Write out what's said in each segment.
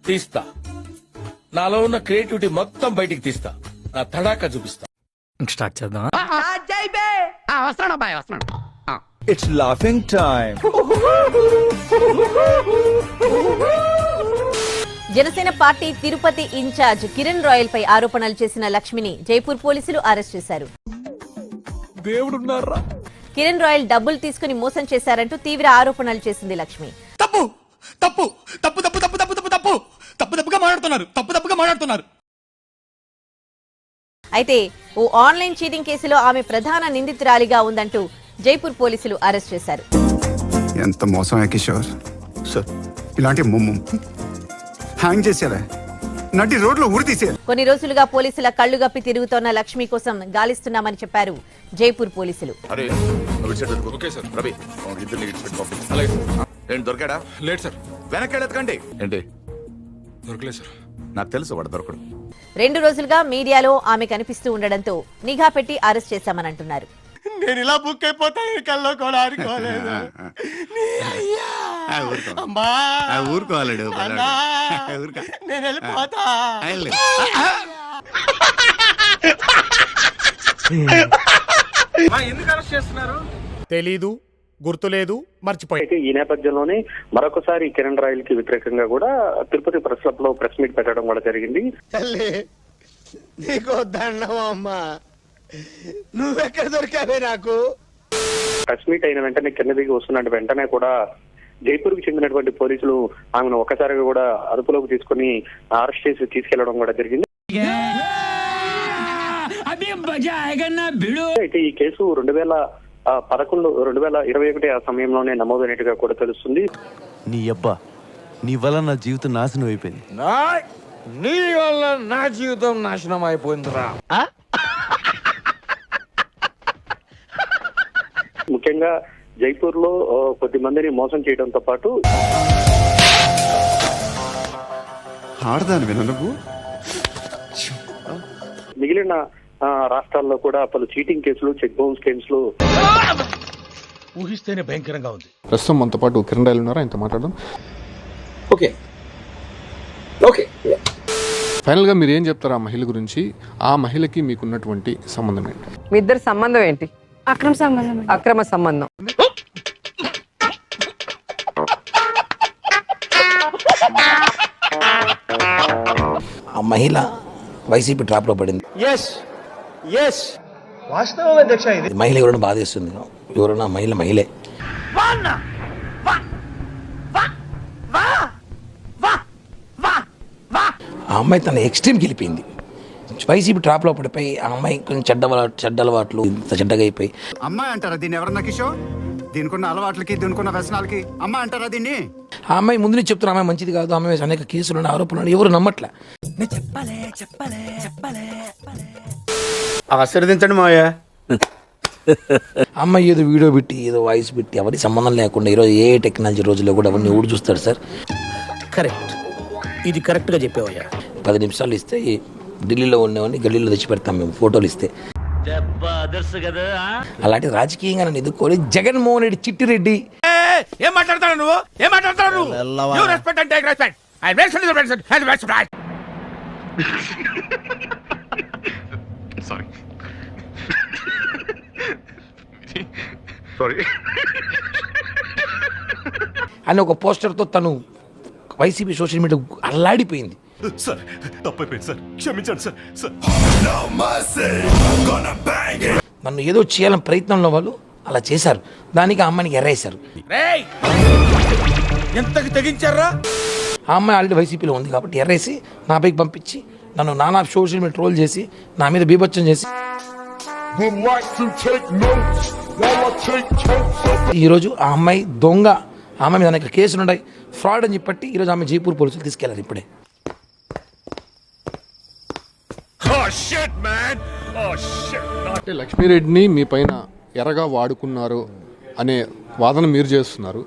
తీస్తా, నాలో ఉన్న క్రియేటివిటీ మొత్తం బయటికి తీస్తా, నా తడాకా చూపిస్తా. స్టార్ట్ చేద్దాం. వస్తున్నాడు అబ్బాయి, వస్తున్నాడు. It's laughing time. Janasena party Tirupati incharge Kiran Royal పై ఆరోపణలు చేసిన లక్ష్మిని జైపూర్ పోలీసులు అరెస్ట్ చేశారు. దేవుడున్నారా? కిరణ్ రాయల్ డబ్బులు తీసుకుని మోసం చేశారంటూ తీవ్ర ఆరోపణలు చేసింది లక్ష్మి. తప్పు తప్పు తప్పు తప్పు తప్పు తప్పు తప్పు తప్పు తప్పు తప్పుగా మాట్లాడుతున్నారు. అయితే ఓ ఆన్లైన్ చీటింగ్ కేసులో ఆమె ప్రధాన నిందితురాలిగా ఉందంటూ జైపూర్ పోలీసులు అరెస్ట్ చేశారు. ఎంత మోసం కిషోర్ సార్, ఇలాంటి హ్యాంగ్ చేసేలా నటి రోడ్లో ఊరి తీసేయాలి. కొన్ని రోజులుగా పోలీసుల కళ్లు గప్పి తిరుగుతోన్న లక్ష్మి కోసం గాలిస్తున్నామని చెప్పారు జైపూర్ పోలీసులు. దొరికాడా? లేదు సార్. వెనక్కి వెళ్ళకండి. ఏంటి? దొరకలేదు సార్. నాకు తెలుసు వాడు దొరకడు. 2 రోజులుగా మీడియాలో ఆమె కనిపిస్తూ ఉండడంతో నిఘా పెట్టి అరెస్ట్ చేశామని అంటున్నారు. నేను ఇలా బుక్ అయిపోతాను కల్లో కూడా ఆడుకోలేదు. ఊరుకోవాలడు నేను వెళ్ళిపోతా. ఎందుకు అరెస్ట్ చేస్తున్నారు? తెలీదు, గుర్తులేదు, మర్చిపోయి. ఈ నేపథ్యంలోనే మరొకసారి కిరణ్ రాయల్ కి వ్యతిరేకంగా కూడా తిరుపతి ప్రెస్ క్లబ్ లో ప్రెస్ మీట్ పెట్టడం కూడా జరిగింది. నీకు దండం అమ్మా, నువ్వెక్కడ దొరికావే నాకు? ప్రెస్ మీట్ అయిన వెంటనే కింద దిగి వస్తున్నట్టు వెంటనే కూడా జైపూర్ కు చెందినటువంటి పోలీసులు ఆమెను ఒక్కసారిగా కూడా అదుపులోకి తీసుకుని అరెస్ట్ చేసి తీసుకెళ్లడం కూడా జరిగింది. అయితే ఈ కేసు 2021 ఆ సమయంలోనే నమోదైనట్టుగా కూడా తెలుస్తుంది. నీ అబ్బా, నీ వల్ల నా జీవితం నాశనం అయిపోయింది. నీ వల్ల నా జీవితం నాశనం అయిపోయిందిరా. ముఖ్యంగా జైపూర్ లో కొద్ది మందిని మోసం చేయడంతో పాటు ఆడదాని విన నువ్వు మిగిలిన రాష్ట్రాల్లో కూడా పలు చీటింగ్ కేసులు, చెక్ బౌన్స్ కేసులు ఊహిస్తేనే భయంకరంగా ఉంది. ప్రస్తుతం మనతో పాటు కిరణ్ రాయల్ ఉన్నారు, ఆయనతో మాట్లాడడం. ఓకే ఫైనల్ గా మీరు ఏం చెప్తారు ఆ మహిళ గురించి? ఆ మహిళకి మీకున్నటువంటి సంబంధం ఏంటి? మీ ఇద్దరు సంబంధం ఏంటి? అక్రమ సంబంధం. ఆ మహిళ వైసీపీ ట్రాప్ లో పడింది. వాస్తవం అధ్యక్ష. ఇది మహిళ ఎవరైనా బాధేస్తుంది, ఎవరైనా మహిళే. ఆ అమ్మాయి తన ఎక్స్ట్రీమ్కి వెళ్ళిపోయింది. వైసీపీ ట్రాప్ లో పడిపోయి ఆ అమ్మాయి కొంచెం చెడ్డ అలవాట్లు ఇంత చెడ్డగా అయిపోయి. అమ్మాయి అంటారా దీన్ని? ఎవరన్నా కిషోర్, దీనికున్న అలవాట్లకి దీనికున్న వ్యసనాలకి అమ్మాయి అంటారా దీన్ని? ఆ అమ్మాయి ముందు నుంచి చెప్తున్నా అమ్మాయి మంచిది కాదు, అమ్మాయి అనేక కేసులు ఆరోపణలు, ఎవరు నమ్మట్లే. ఆశీర్వదించండి మాయా. అమ్మాయి ఏదో వీడియో పెట్టి ఏదో వాయిస్ పెట్టి ఎవరి సంబంధం లేకుండా ఈరోజు ఏ టెక్నాలజీ రోజుల్లో కూడా అవన్నీ ఊడు చూస్తాడు సార్. కరెక్ట్, ఇది కరెక్ట్ గా చెప్పావయ్యా. 10 నిమిషాలు ఇస్తే ఢిల్లీలో ఉండేవాడిని గల్లీలో తెచ్చి పెడతాం మేము ఫోటోలు ఇస్తే. అలాంటి రాజకీయంగా నన్ను ఎదుర్కోవాలి జగన్మోహన్ రెడ్డి, చిట్టిరెడ్డి. ఏం మాట్లాడతాడు నువ్వు? రెస్పెక్ట్ అంటే రెస్పెక్ట్. అని ఒక పోస్టర్తో తను వైసీపీ సోషల్ మీడియా అల్లాడిపోయింది. సార్ తప్పైపోయింది సార్, క్షమించండి సార్. నన్ను ఏదో చేయాలని ప్రయత్నంలో వాళ్ళు అలా చేశారు. దానికి ఆ అమ్మాయికి ఎర్రేశారు. ఎంతకి తెగించారా? ఆ అమ్మాయి ఆల్రెడీ వైసీపీలో ఉంది కాబట్టి ఎర్రేసి నా పైకి పంపించి నన్ను నానా సోషల్ మీడియా ట్రోల్ చేసి నా మీద బీభత్సం చేసి ఈరోజు ఆ అమ్మాయి దొంగ, ఆ అమ్మాయి మీద అనేక కేసులు ఉన్నాయి, ఫ్రాడ్ అని చెప్పి ఈరోజు ఆమె జైపూర్ పోలీసులు తీసుకెళ్లారు. ఇప్పుడే అంటే లక్ష్మీరెడ్డిని మీ పైన ఎరగా వాడుకున్నారు అనే వాదన మీరు చేస్తున్నారు.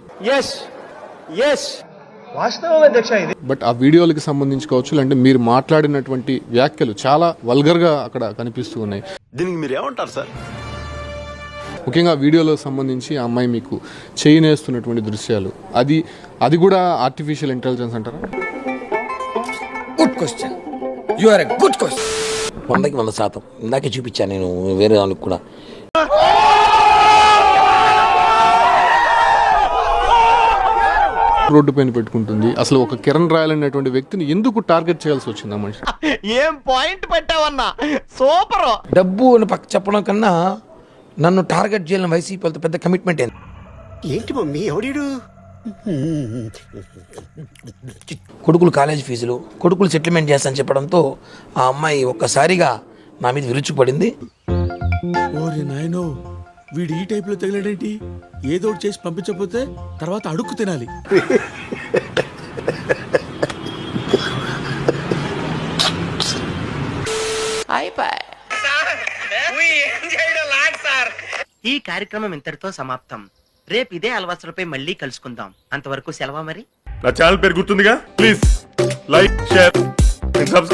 వాస్తవం అధ్యక్ష. ఇది బట్ ఆ వీడియోలకి సంబంధించి కావచ్చు, అంటే మీరు మాట్లాడినటువంటి వ్యాఖ్యలు చాలా వల్గర్ గా అక్కడ కనిపిస్తూ ఉన్నాయి. దీనికి మీరు ఏమంటారు సార్? ముఖ్యంగా వీడియోలో సంబంధించి ఆ అమ్మాయి మీకు చేయనేస్తున్నటువంటి దృశ్యాలు అది కూడా ఆర్టిఫిషియల్ ఇంటెలిజెన్స్ అంటారా? Good question, you are a good question. 100కి 100%. ఇందాకే చూపించాను నేను వేరే వాళ్ళకి కూడా. రోడ్డు పైన పెట్టుకుంటుంది. అసలు ఒక కిరణ్ రాయల్ అనేటువంటి వ్యక్తిని ఎందుకు టార్గెట్ చేయాల్సి వచ్చింది ఆ మనిషి? ఏం పాయింట్ పెట్టావన్నా, సూపర్. డబ్బు అని పక్క చెప్పడం కన్నా నన్ను టార్గెట్ చేయాలని వైసీపీ వాళ్ళతో పెద్ద కమిట్మెంట్ ఏంది? ఏంటి మమ్మీ ఎవడీడు? కొడుకులు కాలేజ్ ఫీజులు, కొడుకులు సెటిల్మెంట్ చేస్తానని చెప్పడంతో ఆ అమ్మాయి ఒక్కసారిగా నా మీద విరుచుకుపడింది. ఓరి నాయనో, వీడు ఈ టైప్ లో తగిలాడేంటి? ఏదో ఒకటి చేసి పంపించకపోతే తర్వాత అడుక్కు తినాలి. ఈ కార్యక్రమం ఇంతటితో సమాప్తం. రేపు ఇదే అలవాసులపై మళ్ళీ కలుసుకుందాం. అంతవరకు సెలవా మరి. నా ఛానల్ పేరు గుర్తుందిగా, ప్లీజ్ లైక్, షేర్, సబ్స్క్రైబ్.